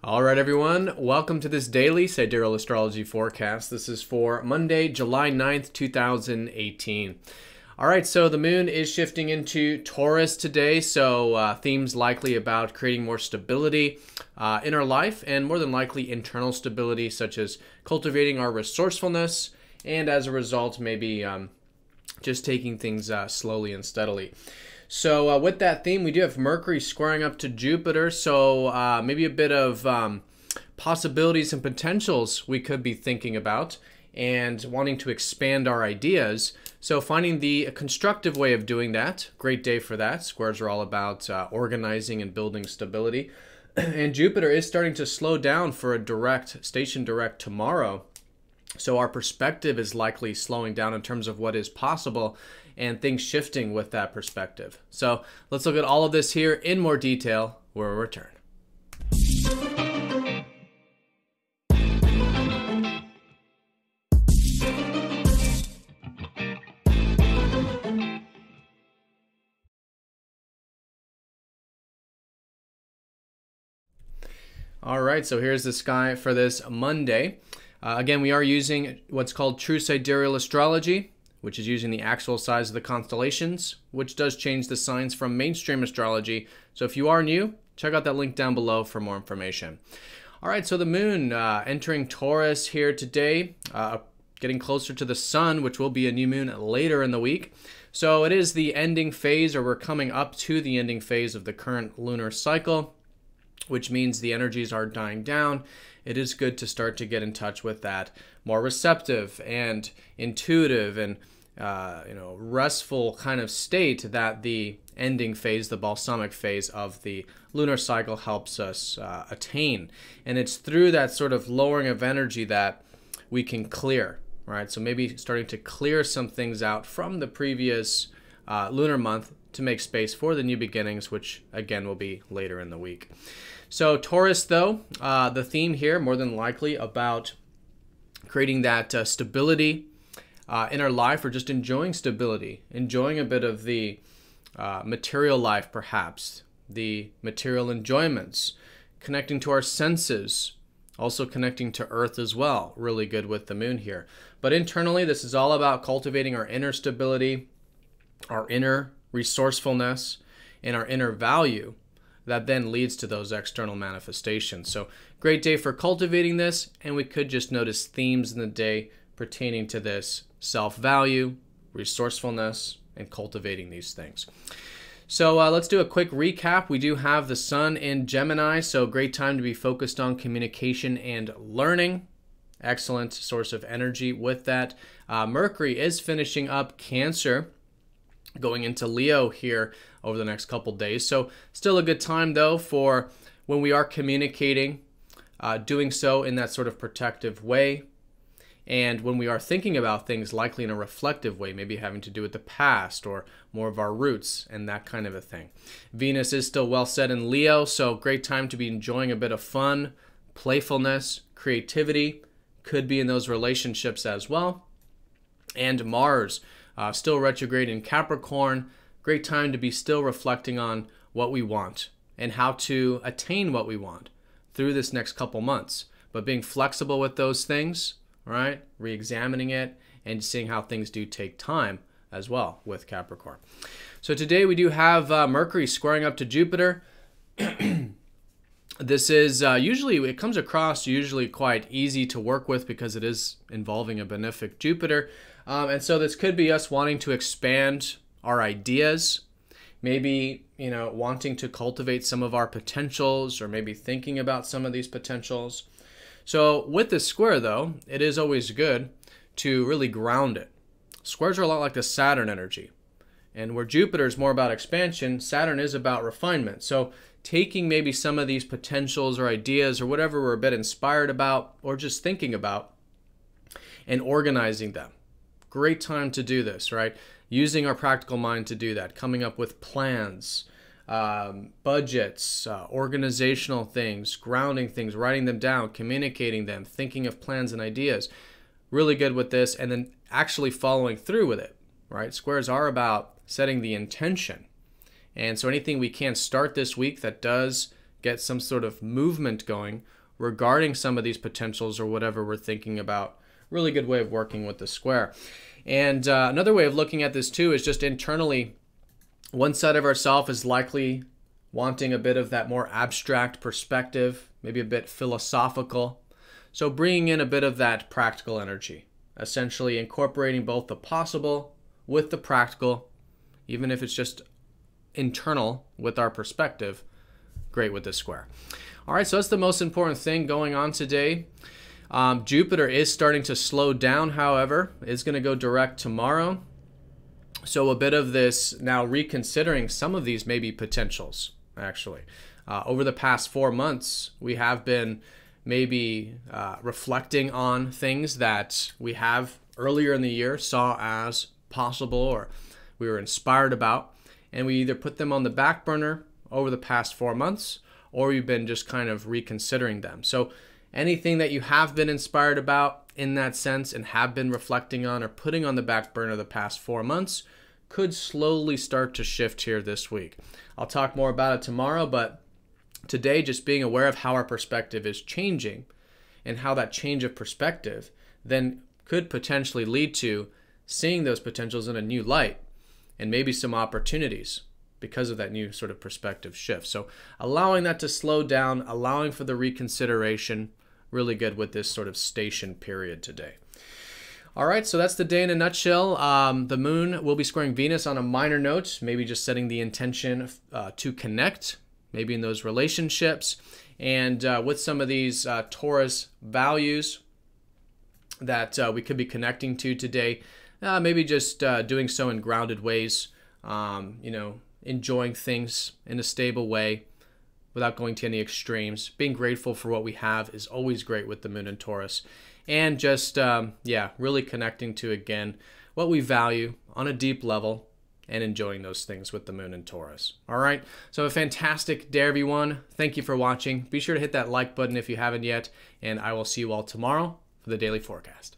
All right, everyone. Welcome to this daily Sidereal Astrology forecast. This is for Monday, July 9th, 2018. All right, so the moon is shifting into Taurus today, so themes likely about creating more stability in our life and more than likely internal stability, such as cultivating our resourcefulness and as a result, maybe just taking things slowly and steadily. So with that theme, we do have Mercury squaring up to Jupiter, so maybe a bit of possibilities and potentials we could be thinking about and wanting to expand our ideas. So finding the constructive way of doing that, great day for that. Squares are all about organizing and building stability. And Jupiter is starting to slow down for a station direct tomorrow. So our perspective is likely slowing down in terms of what is possible and things shifting with that perspective. So let's look at all of this here in more detail when we return. All right, so here's the sky for this Monday. Again, we are using what's called true Sidereal Astrology, which is using the actual size of the constellations, which does change the signs from mainstream astrology. So if you are new, check out that link down below for more information. All right, so the moon entering Taurus here today, getting closer to the sun, which will be a new moon later in the week. So it is the ending phase, or we're coming up to the ending phase of the current lunar cycle, which means the energies are dying down. It is good to start to get in touch with that more receptive and intuitive and restful kind of state that the ending phase, the balsamic phase of the lunar cycle helps us attain. And it's through that sort of lowering of energy that we can clear, right? So maybe starting to clear some things out from the previous lunar month to make space for the new beginnings, which again will be later in the week. So Taurus, though, the theme here more than likely about creating that stability in our life, or just enjoying stability, enjoying a bit of the material life, perhaps, the material enjoyments, connecting to our senses, also connecting to Earth as well. Really good with the moon here. But internally, this is all about cultivating our inner stability, our inner resourcefulness, and our inner value that then leads to those external manifestations. So great day for cultivating this, and we could just notice themes in the day pertaining to this self-value, resourcefulness, and cultivating these things. So let's do a quick recap. We do have the sun in Gemini, so great time to be focused on communication and learning. Excellent source of energy with that. Mercury is finishing up Cancer, going into Leo here over the next couple days. So still a good time, though, for when we are communicating, doing so in that sort of protective way. And when we are thinking about things, likely in a reflective way, maybe having to do with the past or more of our roots and that kind of a thing. Venus is still well set in Leo, so great time to be enjoying a bit of fun, playfulness, creativity. Could be in those relationships as well. And Mars, still retrograde in Capricorn. Great time to be still reflecting on what we want and how to attain what we want through this next couple months. But being flexible with those things, right? Re-examining it and seeing how things do take time as well with Capricorn. So today we do have Mercury squaring up to Jupiter. This is it comes across usually quite easy to work with because it is involving a benefic Jupiter. And so this could be us wanting to expand our ideas, maybe, wanting to cultivate some of our potentials, or maybe thinking about some of these potentials. So with this square, though, it is always good to really ground it. Squares are a lot like the Saturn energy. And where Jupiter is more about expansion, Saturn is about refinement. So taking maybe some of these potentials or ideas or whatever we're a bit inspired about or just thinking about and organizing them. Great time to do this, right? Using our practical mind to do that, coming up with plans, budgets, organizational things, grounding things, writing them down, communicating them, thinking of plans and ideas. Really good with this, and then actually following through with it, right? Squares are about setting the intention. And so anything we can start this week that does get some sort of movement going regarding some of these potentials or whatever we're thinking about. Really good way of working with the square. And another way of looking at this too is just internally, one side of ourself is likely wanting a bit of that more abstract perspective, maybe a bit philosophical. So bringing in a bit of that practical energy, essentially incorporating both the possible with the practical, even if it's just internal with our perspective. Great with this square. All right, so that's the most important thing going on today. Jupiter is starting to slow down, however. It's going to go direct tomorrow. So a bit of this now reconsidering some of these maybe potentials, actually. Over the past 4 months, we have been maybe reflecting on things that we have earlier in the year saw as possible or we were inspired about. And we either put them on the back burner over the past 4 months, or we've been just kind of reconsidering them. So anything that you have been inspired about in that sense and have been reflecting on or putting on the back burner the past 4 months could slowly start to shift here this week. I'll talk more about it tomorrow, but today just being aware of how our perspective is changing and how that change of perspective then could potentially lead to seeing those potentials in a new light and maybe some opportunities because of that new sort of perspective shift. So allowing that to slow down, allowing for the reconsideration, really good with this sort of station period today. All right, so that's the day in a nutshell. The moon will be squaring Venus on a minor note, maybe just setting the intention to connect, maybe in those relationships. And with some of these Taurus values that we could be connecting to today, maybe just doing so in grounded ways, enjoying things in a stable way without going to any extremes. Being grateful for what we have is always great with the moon in Taurus. And just, really connecting to, again, what we value on a deep level and enjoying those things with the moon in Taurus. All right, so a fantastic day, everyone. Thank you for watching. Be sure to hit that like button if you haven't yet, and I will see you all tomorrow for the daily forecast.